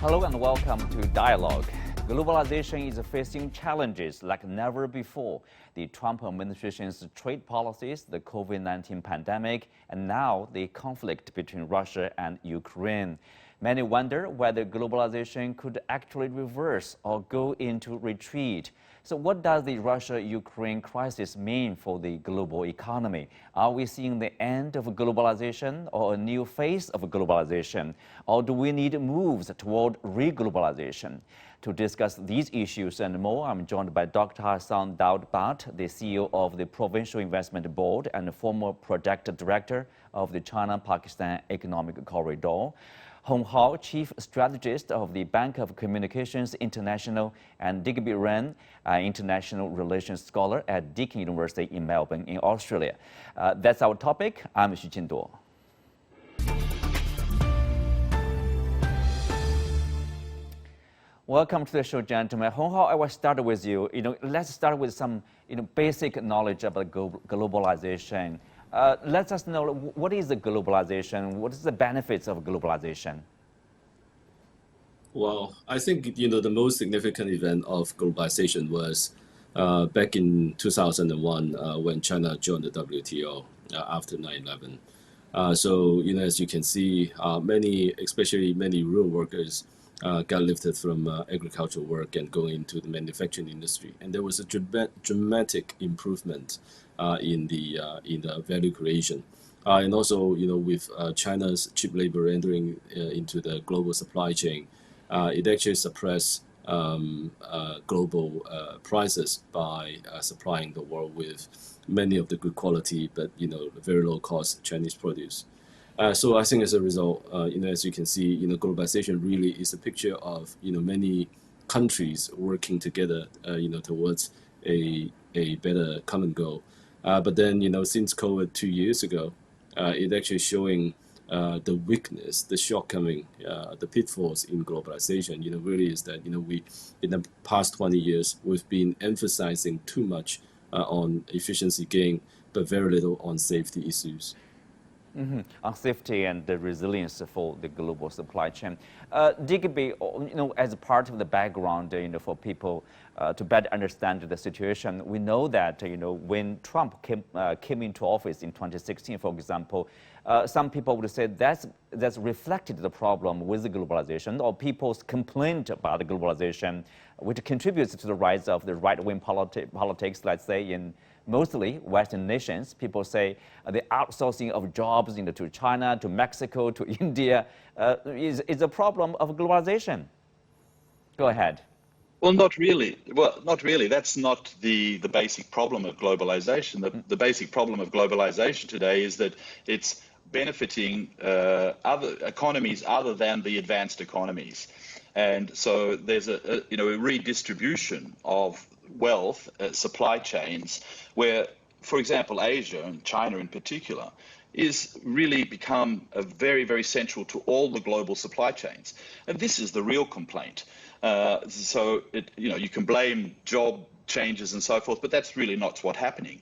Hello and welcome to Dialogue. Globalization is facing challenges like never before. The Trump administration's trade policies, the COVID-19 pandemic, and now the conflict between Russia and Ukraine. Many wonder whether globalization could actually reverse or go into retreat. So what does the Russia-Ukraine crisis mean for the global economy? Are we seeing the end of globalization or a new phase of globalization? Or do we need moves toward re-globalization? To discuss these issues and more, I'm joined by Dr. Hassan Daud-Bat, the CEO of the Provincial Investment Board and former project director of the China-Pakistan Economic Corridor. Hong Hao, Chief Strategist of the Bank of Communications International, and Digby Ren, International Relations Scholar at Deakin University in Melbourne, in Australia. That's our topic. I'm Xu Qinduo. Welcome to the show, gentlemen. Hong Hao, I will start with you. Let's start with some basic knowledge about globalization. Let us know, what is the globalization? What is the benefits of globalization? Well, I think, the most significant event of globalization was back in 2001 when China joined the WTO after 9/11. So, as you can see, especially many rural workers got lifted from agricultural work and going into the manufacturing industry. And there was a dramatic improvement in the value creation. And also, with China's cheap labor entering into the global supply chain, it actually suppressed global prices by supplying the world with many of the good quality, but, very low cost Chinese produce. So I think as a result, as you can see, globalization really is a picture of, many countries working together, towards a better common goal. But then, since COVID 2 years ago, it actually showing the weakness, the shortcoming, the pitfalls in globalization, really is that, we, in the past 20 years, we've been emphasizing too much on efficiency gain, but very little on safety issues. On safety and the resilience for the global supply chain. Digby, as a part of the background, for people to better understand the situation, we know that, when Trump came into office in 2016, for example, some people would say that's reflected the problem with the globalization, or people's complaint about the globalization, which contributes to the rise of the right-wing politics, let's say, in mostly Western nations. People say the outsourcing of jobs to China, to Mexico, to India is a problem of globalization. Go ahead. Well, not really. Well, not really. That's not the basic problem of globalization. The basic problem of globalization today is that it's benefiting other economies other than the advanced economies. And so there's a redistribution of wealth, supply chains, where, for example, Asia and China in particular is really become a very, very central to all the global supply chains. And this is the real complaint. You can blame job changes and so forth, but that's really not what's happening.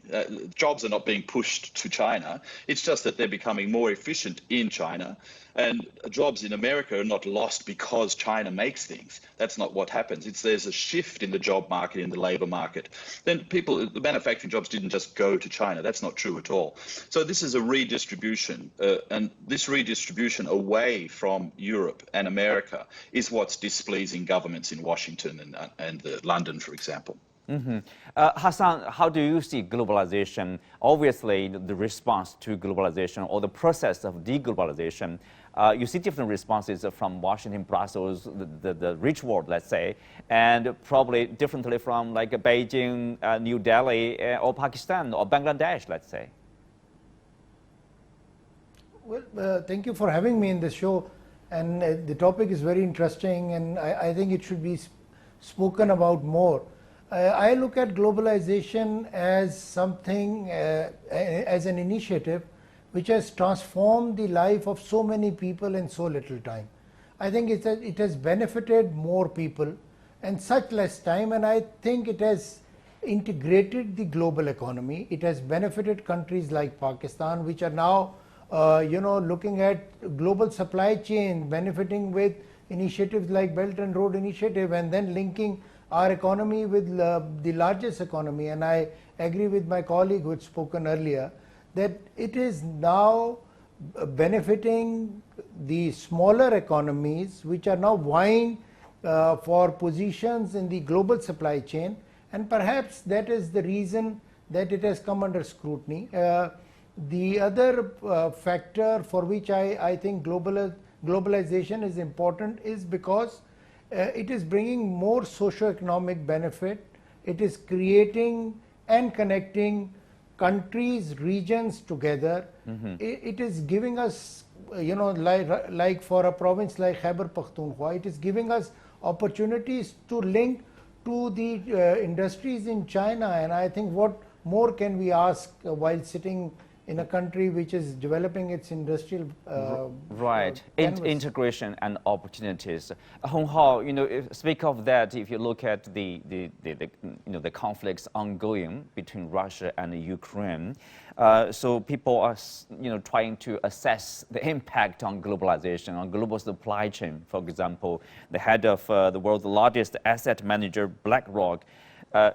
Jobs are not being pushed to China. It's just that they're becoming more efficient in China, and jobs in America are not lost because China makes things. That's not what happens. There's a shift in the job market, in the labor market. Then the manufacturing jobs didn't just go to China. That's not true at all. So this is a redistribution, and this redistribution away from Europe and America is what's displeasing governments in Washington and London, for example. Hassan, how do you see globalization? Obviously, the response to globalization or the process of deglobalization, you see different responses from Washington, Brussels, the rich world, let's say, and probably differently from like Beijing, New Delhi, or Pakistan, or Bangladesh, let's say. Well, thank you for having me in this show. And the topic is very interesting, and I think it should be spoken about more. I look at globalization as something, as an initiative which has transformed the life of so many people in so little time. I think it has benefited more people in such less time, and I think it has integrated the global economy. It has benefited countries like Pakistan, which are now looking at global supply chain, benefiting with initiatives like Belt and Road Initiative, and then linking our economy with the largest economy. And I agree with my colleague who had spoken earlier that it is now benefiting the smaller economies which are now vying for positions in the global supply chain, and perhaps that is the reason that it has come under scrutiny. The other factor for which I think globalization is important is because it is bringing more socio-economic benefit. It is creating and connecting countries, regions together. It is giving us, like for a province like Khyber Pakhtunkhwa, it is giving us opportunities to link to the industries in China. And I think what more can we ask while sitting in a country which is developing its industrial right, integration and opportunities. Hong Hao, speak of that. If you look at the conflicts ongoing between Russia and Ukraine, so people are trying to assess the impact on globalization, on global supply chain. For example, the head of the world's largest asset manager, BlackRock,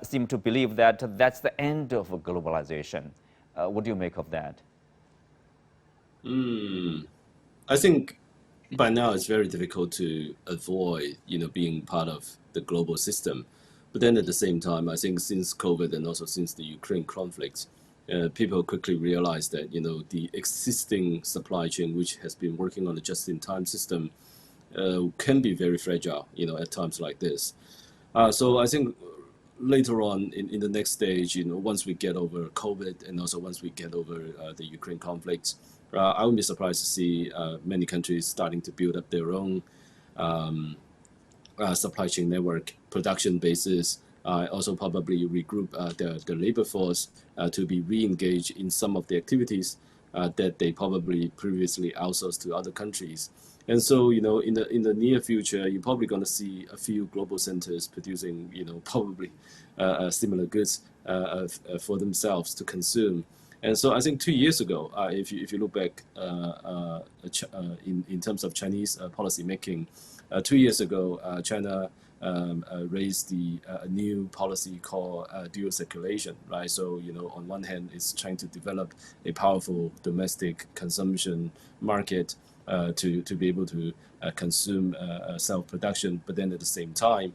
seem to believe that that's the end of globalization. What do you make of that? I think by now it's very difficult to avoid, being part of the global system. But then at the same time, I think since COVID and also since the Ukraine conflict, people quickly realize that, the existing supply chain, which has been working on a just-in-time system, can be very fragile, at times like this. So I think later on in the next stage, once we get over COVID and also once we get over the Ukraine conflict, I wouldn't be surprised to see many countries starting to build up their own supply chain network, production bases, also probably regroup their labor force to be re-engaged in some of the activities that they probably previously outsourced to other countries. And so, in the near future, you're probably going to see a few global centers producing, probably similar goods for themselves to consume. And so, I think 2 years ago, if you look back in terms of Chinese policy making, 2 years ago, China raised the new policy called dual circulation, right? So, on one hand, it's trying to develop a powerful domestic consumption market to be able to consume self-production, but then at the same time,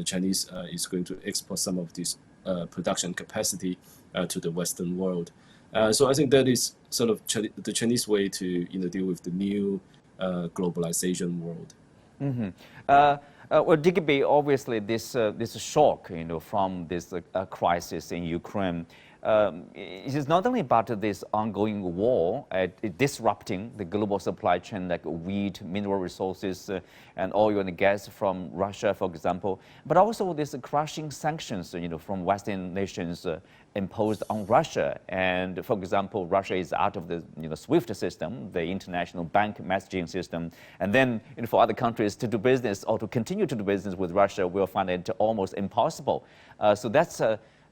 Chinese is going to export some of this production capacity to the Western world. So I think that is sort of the Chinese way to deal with the new globalization world. Well, Digby, obviously this shock, from this crisis in Ukraine, it is not only about this ongoing war disrupting the global supply chain, like wheat, mineral resources, and oil and gas from Russia, for example, but also this crushing sanctions, from Western nations imposed on Russia. And for example, Russia is out of the SWIFT system, the international bank messaging system, and then for other countries to do business or to continue to do business with Russia, we'll find it almost impossible. So that's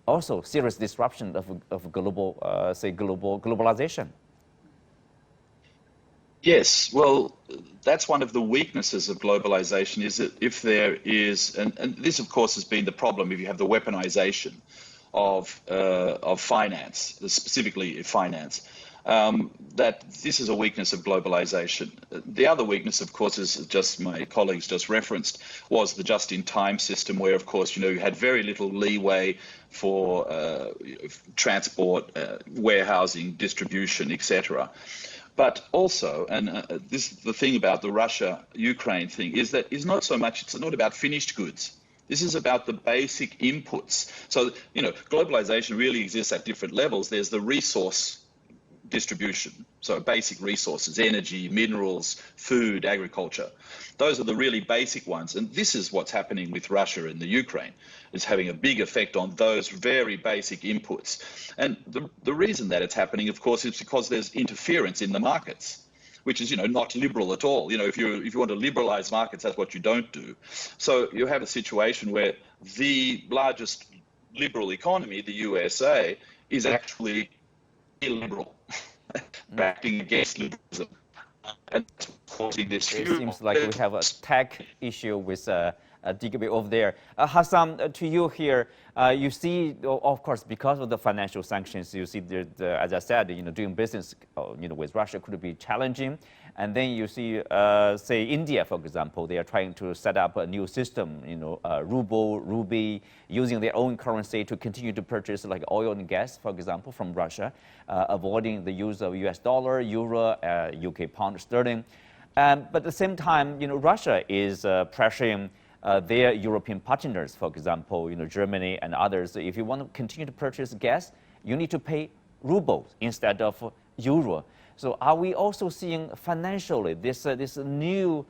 also serious disruption of globalization. Yes, well, that's one of the weaknesses of globalization, is that if there is, and this of course has been the problem if you have the weaponization of finance, specifically finance, that this is a weakness of globalization. The other weakness, of course, is just my colleagues just referenced, was the just-in-time system, where, of course, you had very little leeway for transport, warehousing, distribution, etc. But also, and this the thing about the Russia-Ukraine thing, is that it's not so much, it's not about finished goods. This is about the basic inputs. So, globalization really exists at different levels. There's the resource distribution, so basic resources, energy, minerals, food, agriculture. Those are the really basic ones. And this is what's happening with Russia and the Ukraine. It's having a big effect on those very basic inputs. And the reason that it's happening, of course, is because there's interference in the markets, which is, not liberal at all. If you want to liberalize markets, that's what you don't do. So you have a situation where the largest liberal economy, the USA, is actually illiberal, acting against liberalism. And exporting this It fuel. seems like we have a tech issue with DKB over there. Hassan, to you here, you see, of course, because of the financial sanctions, you see, as I said, doing business, with Russia could be challenging. And then you see, say, India, for example, they are trying to set up a new system, ruble, rupee, using their own currency to continue to purchase like oil and gas, for example, from Russia, avoiding the use of US dollar, euro, UK pound sterling. But at the same time, Russia is pressuring their European partners, for example, Germany and others. If you want to continue to purchase gas, you need to pay rubles instead of euro. So are we also seeing financially this new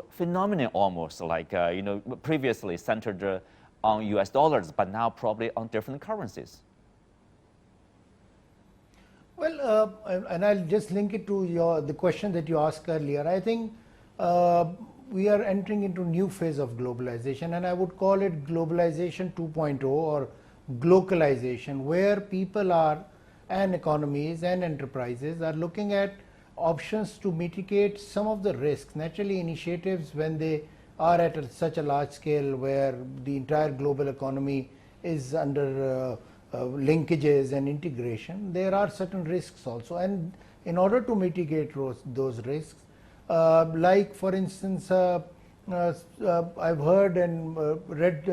phenomenon almost like previously centered on US dollars, but now probably on different currencies? Well, and I'll just link it to the question that you asked earlier. I think we are entering into a new phase of globalization, and I would call it globalization 2.0 or glocalization, where people are, and economies and enterprises are looking at options to mitigate some of the risks. Naturally, initiatives, when they are at such a large scale where the entire global economy is under linkages and integration, there are certain risks also. And in order to mitigate those risks, like for instance, I've heard and read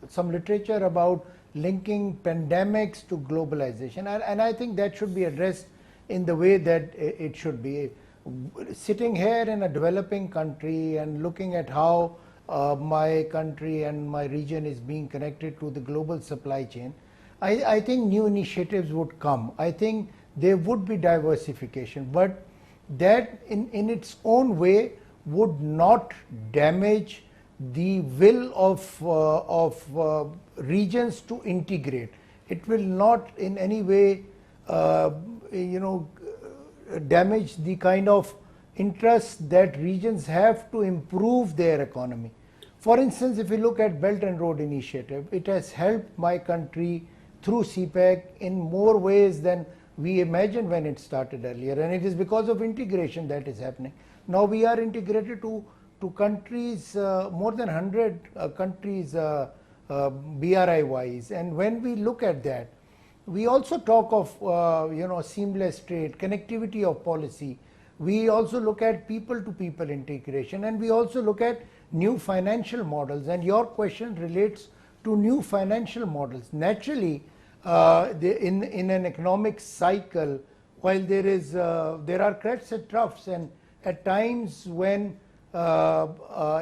some literature about linking pandemics to globalization, and I think that should be addressed in the way that it should be. Sitting here in a developing country and looking at how my country and my region is being connected to the global supply chain, I think new initiatives would come. I think there would be diversification, but that in its own way would not damage the will of regions to integrate. It will not in any way damage the kind of interest that regions have to improve their economy. For instance, if you look at Belt and Road Initiative, it has helped my country through CPEC in more ways than we imagined when it started earlier, and it is because of integration that is happening. Now we are integrated to countries, more than 100 countries BRI wise, and when we look at that, we also talk of seamless trade, connectivity of policy. We also look at people to people integration, and we also look at new financial models, and your question relates to new financial models. Naturally, in an economic cycle, while there are crests and troughs, and at times when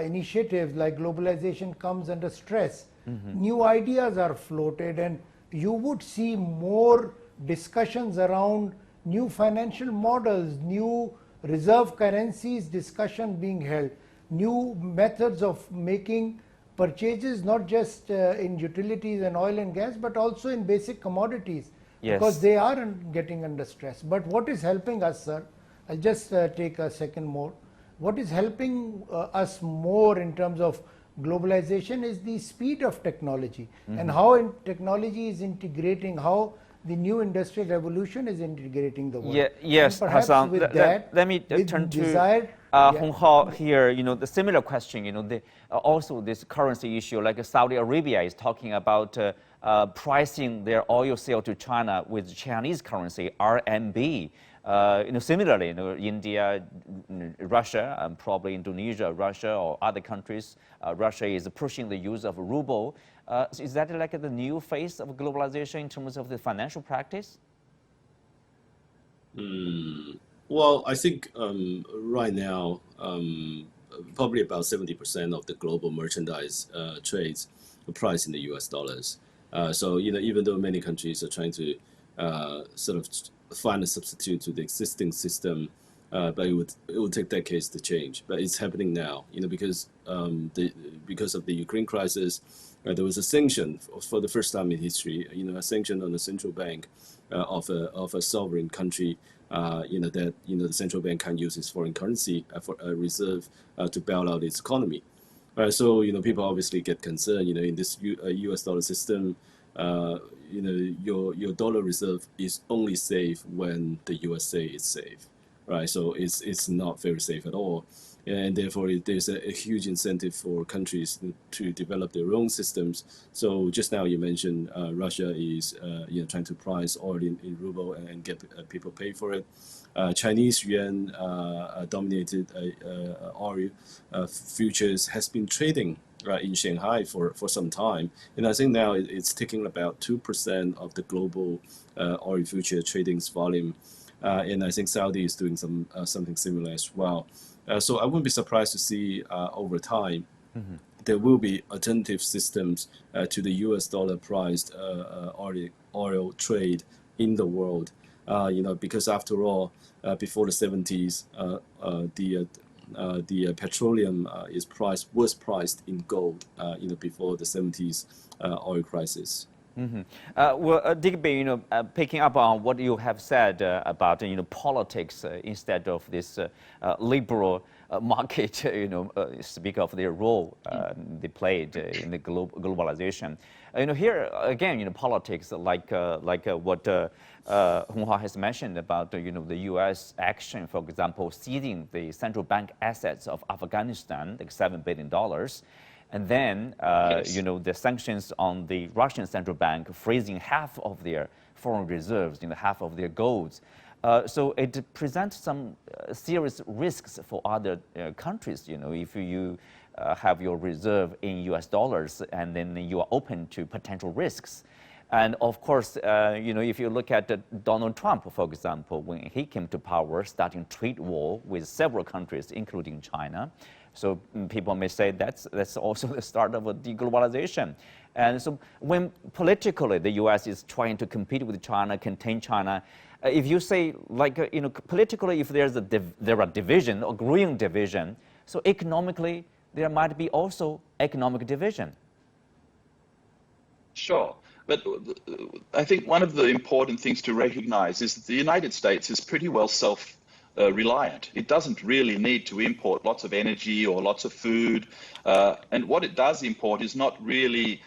initiatives like globalization comes under stress, new ideas are floated, and you would see more discussions around new financial models, new reserve currencies discussion being held, new methods of making purchases, not just in utilities and oil and gas, but also in basic commodities, because they are getting under stress. But what is helping us, sir, I'll just take a second more. What is helping us more in terms of globalization is the speed of technology, and how technology is integrating, how the new industrial revolution is integrating the world. Yes, Hassan, let me turn to Hong Hao here. The similar question, also this currency issue, like Saudi Arabia is talking about pricing their oil sale to China with Chinese currency, RMB. Similarly, India, Russia, and probably Indonesia, Russia, or other countries, Russia is pushing the use of ruble. Is that like the new phase of globalization in terms of the financial practice? Well, I think right now, probably about 70% of the global merchandise trades are priced in the US dollars. So, even though many countries are trying to sort of find a substitute to the existing system, but it would take decades to change. But it's happening now, because of the Ukraine crisis, there was a sanction for the first time in history, a sanction on the central bank of a sovereign country, that the central bank can use its foreign currency for a reserve to bail out its economy. So people obviously get concerned. In this U.S. dollar system, your dollar reserve is only safe when the USA is safe. right? So it's not very safe at all. And therefore, there's a huge incentive for countries to develop their own systems. So just now you mentioned Russia is trying to price oil in ruble and get people pay for it. Chinese yuan dominated oil futures has been trading in Shanghai for some time, and I think now it's taking about 2% of the global oil future trading's volume, and I think Saudi is doing something similar as well. So I wouldn't be surprised to see over time there will be alternative systems to the U.S. dollar priced oil trade in the world. Because after all, before the 70s, the petroleum was priced in gold. Before the 70s oil crisis. Well, Digby, picking up on what you have said about politics instead of this liberal market, speak of their role they played in the globalization. Here again, politics like what Honghua has mentioned about the U.S. action, for example, seizing the central bank assets of Afghanistan, like $7 billion. And then, the sanctions on the Russian central bank, freezing half of their foreign reserves, half of their golds. So it presents some serious risks for other countries. If you have your reserve in U.S. dollars, and then you are open to potential risks. And of course, if you look at Donald Trump, for example, when he came to power, starting trade war with several countries, including China. So people may say that's also the start of a deglobalization. And so when politically the U.S. is trying to compete with China, contain China, if you say politically, if there are division or growing division, so economically there might be also economic division. Sure. But I think one of the important things to recognize is that the United States is pretty well reliant. It doesn't really need to import lots of energy or lots of food. And what it does import is not really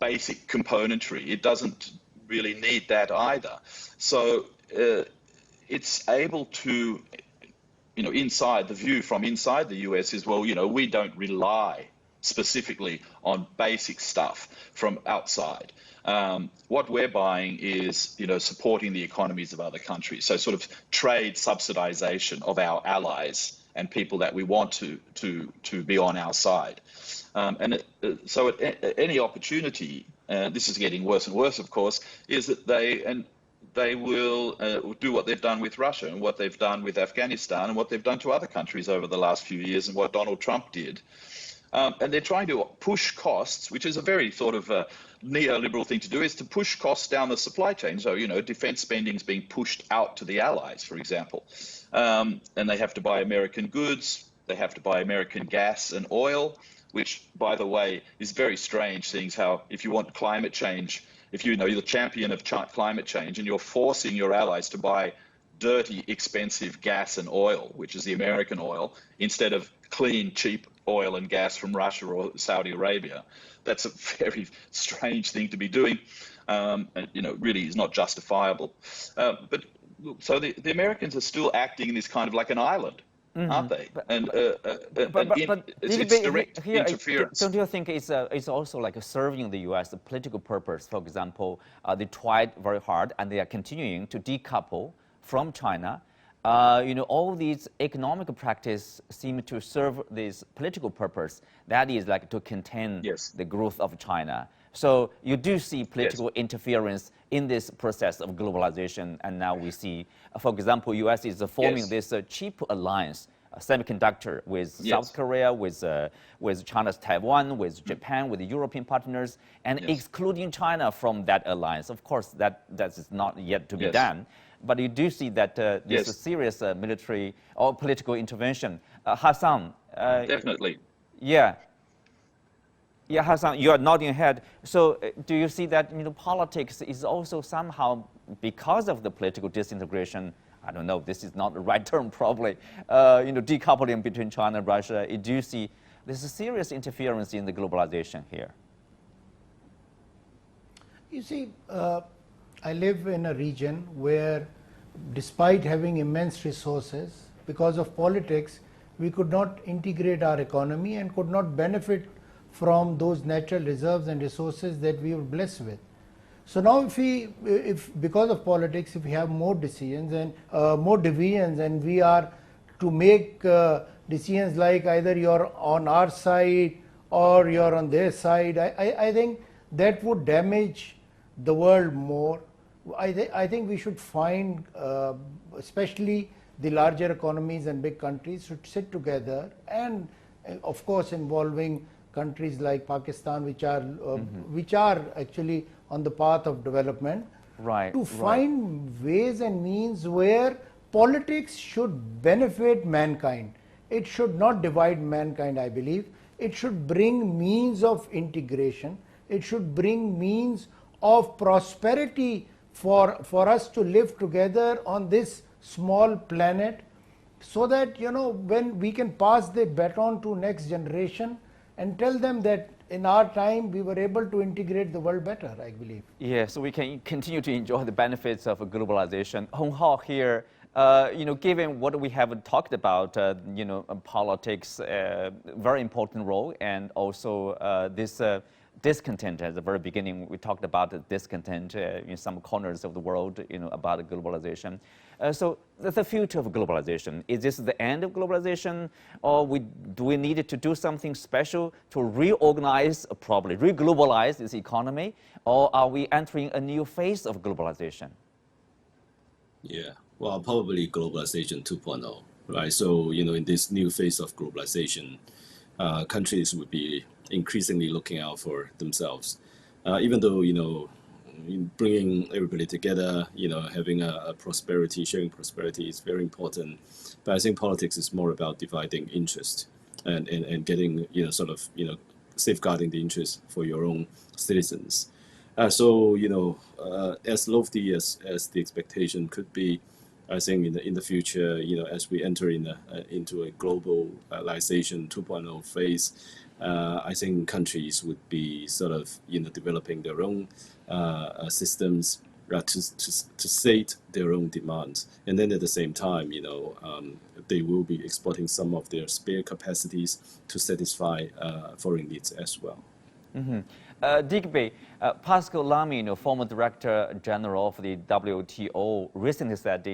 basic componentry. It doesn't really need that either. So it's able to, inside the view from inside the US is, well, we don't rely specifically on basic stuff from outside. What we're buying is, supporting the economies of other countries. So sort of trade subsidization of our allies and people that we want to be on our side. So at any opportunity, this is getting worse and worse, of course, is that they will do what they've done with Russia and what they've done with Afghanistan and what they've done to other countries over the last few years and what Donald Trump did. And they're trying to push costs, which is a very sort of neoliberal thing to do, is to push costs down the supply chain. So, defense spending is being pushed out to the allies, for example. And they have to buy American goods. They have to buy American gas and oil, which, by the way, is very strange, seeing how if you want climate change, if you're the champion of climate change and you're forcing your allies to buy dirty, expensive gas and oil, which is the American oil, instead of clean, cheap oil and gas from Russia or Saudi Arabia. That's a very strange thing to be doing, and really is not justifiable. But so the Americans are still acting in this kind of like an island, aren't they? It's direct interference. Don't you think it's also like serving the U.S. political purpose? For example, they tried very hard and they are continuing to decouple from China. All these economic practices seem to serve this political purpose. That is like to contain the growth of China. So you do see political interference in this process of globalization. And now we see, for example, U.S. is forming this cheap alliance, semiconductor with South Korea, with China's Taiwan, with Japan, with the European partners, and excluding China from that alliance. Of course, that is not yet to be done. But you do see that there's a serious military or political intervention. Hassan. Definitely. Yeah, Hassan, you are nodding your head. So do you see that politics is also somehow, because of the political disintegration, I don't know, this is not the right term probably, decoupling between China and Russia, do you see there's a serious interference in the globalization here? You see, I live in a region where, despite having immense resources, because of politics, we could not integrate our economy and could not benefit from those natural reserves and resources that we were blessed with. So now if because of politics, if we have more decisions and more divisions, and we are to make decisions like either you're on our side or you're on their side, I think that would damage the world more. I think we should find, especially the larger economies and big countries, should sit together, and of course involving countries like Pakistan, which are actually on the path of development, to find ways and means where politics should benefit mankind. It should not divide mankind, I believe. It should bring means of integration. It should bring means of prosperity for us to live together on this small planet, so that, you know, when we can pass the baton to next generation and tell them that in our time we were able to integrate the world better, I believe. Yeah, so we can continue to enjoy the benefits of globalization. Hong Hao here, given what we have talked about, politics, very important role, and also this discontent. At the very beginning, we talked about the discontent in some corners of the world, about globalization. So the future of globalization, is this the end of globalization, or do we need to do something special to reorganize, probably re-globalize this economy, or are we entering a new phase of globalization? Yeah, well, probably globalization 2.0, right? So, in this new phase of globalization, countries would be increasingly looking out for themselves. Even though, bringing everybody together, having a prosperity, sharing prosperity is very important. But I think politics is more about dividing interest and getting, safeguarding the interest for your own citizens. So, as lofty as the expectation could be, I think in the future, as we enter into a globalization 2.0 phase, I think countries would be sort of, developing their own systems to sate their own demands. And then at the same time, they will be exporting some of their spare capacities to satisfy foreign needs as well. Mm-hmm. Digby, Pascal Lamy, former Director General of the WTO, recently said,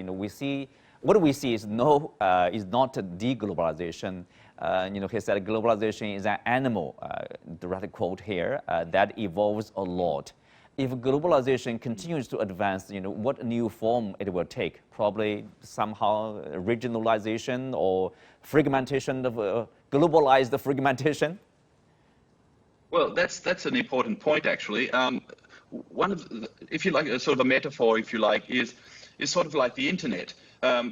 what we see is not deglobalization. He said globalization is an animal, direct quote here, that evolves a lot. If globalization continues to advance, what new form it will take? Probably somehow regionalization or fragmentation of globalized fragmentation. Well, that's an important point, actually. One of if you like, sort of a metaphor, if you like, is sort of like the internet.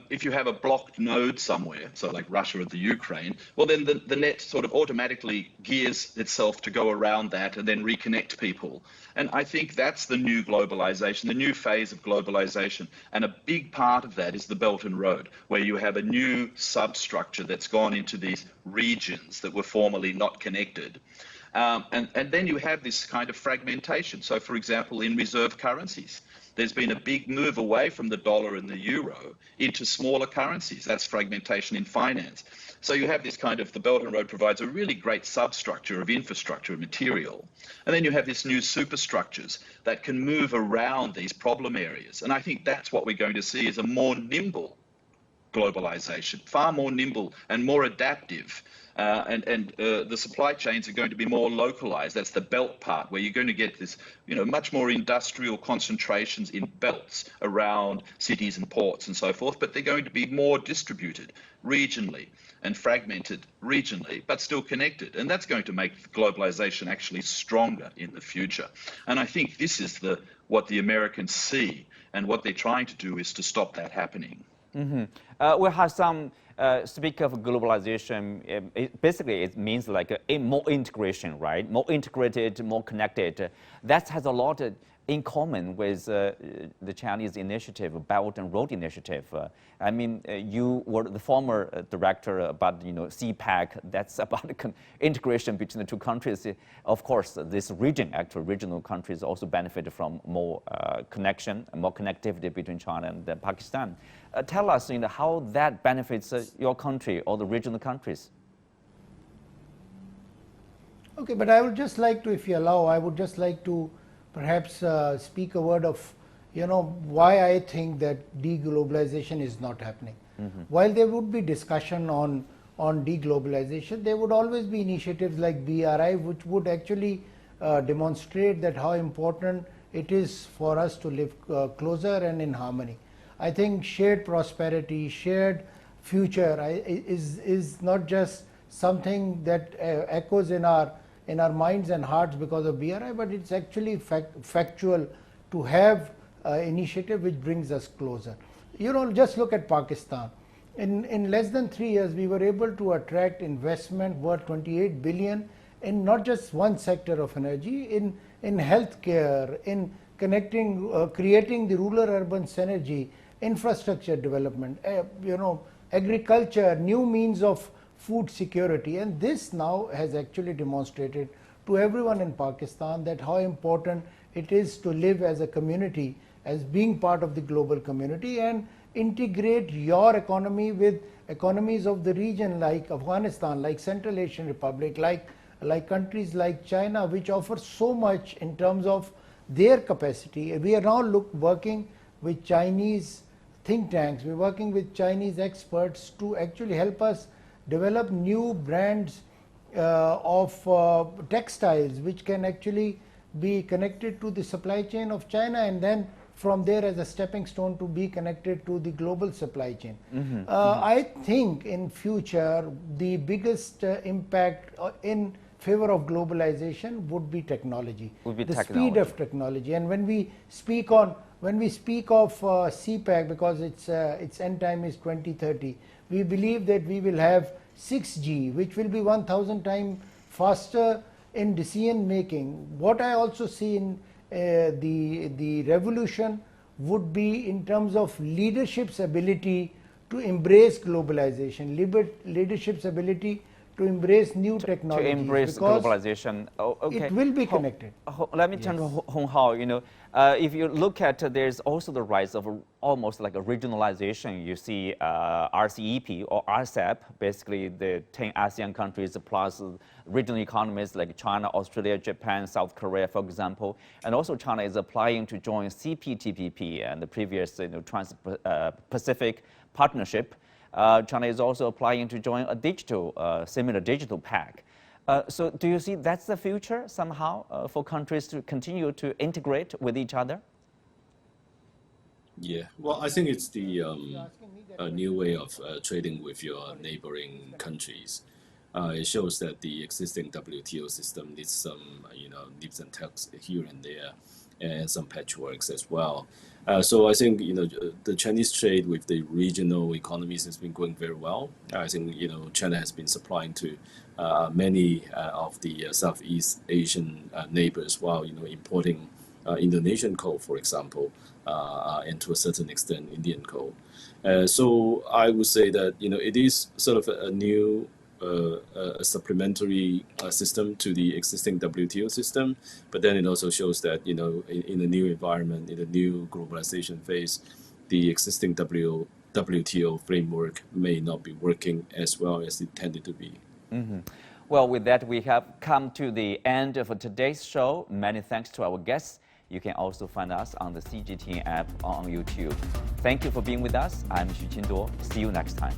If you have a blocked node somewhere, so like Russia or the Ukraine, well, then the net sort of automatically gears itself to go around that and then reconnect people. And I think that's the new globalization, the new phase of globalization. And a big part of that is the Belt and Road, where you have a new substructure that's gone into these regions that were formerly not connected. And then you have this kind of fragmentation. So, for example, in reserve currencies, there's been a big move away from the dollar and the euro into smaller currencies. That's fragmentation in finance. So you have this kind of, the Belt and Road provides a really great substructure of infrastructure and material. And then you have this new superstructures that can move around these problem areas. And I think that's what we're going to see, is a more nimble globalization, far more nimble and more adaptive. The supply chains are going to be more localized. That's the belt part, where you're going to get this, much more industrial concentrations in belts around cities and ports and so forth, but they're going to be more distributed regionally and fragmented regionally, but still connected. And that's going to make globalization actually stronger in the future. And I think this is what the Americans see, and what they're trying to do is to stop that happening. Mm-hmm. We have some speak of globalization. Basically, it means like more integration, right? More integrated, more connected. That has a lot in common with the Chinese initiative, Belt and Road Initiative? I mean, you were the former director about CPEC. That's about integration between the two countries. Of course, this region, actually regional countries, also benefit from more connection and more connectivity between China and Pakistan. Tell us, how that benefits your country or the regional countries. Okay, but I would just like to, if you allow, I would just like to perhaps speak a word of, why I think that deglobalization is not happening. While there would be discussion on deglobalization, there would always be initiatives like BRI, which would actually demonstrate that how important it is for us to live closer and in harmony. I think shared prosperity, shared future is not just something that echoes in our minds and hearts because of BRI, but it's actually factual to have initiative which brings us closer. Just look at Pakistan. In less than 3 years, we were able to attract investment worth 28 billion in not just one sector of energy, in healthcare, in connecting, creating the rural-urban synergy, infrastructure development, agriculture, new means of food security. And this now has actually demonstrated to everyone in Pakistan that how important it is to live as a community, as being part of the global community, and integrate your economy with economies of the region like Afghanistan, like Central Asian Republic, like countries like China, which offer so much in terms of their capacity. We are now working with Chinese think tanks, we're working with Chinese experts to actually help us develop new brands of textiles which can actually be connected to the supply chain of China, and then from there as a stepping stone to be connected to the global supply chain. I think in future the biggest impact in favor of globalization would be technology, speed of technology. And when we speak of CPEC, because its end time is 2030, we believe that we will have 6G, which will be 1,000 times faster in decision making. What I also see in the revolution would be in terms of leadership's ability to embrace globalization, leadership's ability to embrace new technologies. To embrace globalization. Okay. It will be connected. Let me turn to Hong Hao. If you look at, there's also the rise of almost like a regionalization. You see RCEP or RCEP, basically the 10 ASEAN countries plus regional economies like China, Australia, Japan, South Korea, for example. And also China is applying to join CPTPP and the previous Trans-Pacific Partnership. China is also applying to join a similar digital pact. So do you see that's the future somehow for countries to continue to integrate with each other? Yeah, well, I think it's the a new way of trading with your neighboring countries. It shows that the existing WTO system needs some, nips and tucks here and there, and some patchworks as well. So I think the Chinese trade with the regional economies has been going very well. I think China has been supplying to many of the Southeast Asian neighbors, while importing Indonesian coal, for example, and to a certain extent Indian coal. So I would say that it is sort of a new a supplementary system to the existing WTO system, but then it also shows that in a new environment, in a new globalization phase, the existing WTO framework may not be working as well as intended to be. Well, with that, we have come to the end of today's show. Many thanks to our guests. You can also find us on the CGTN app or on YouTube. Thank you for being with us. I'm Xu Qinduo. See you next time.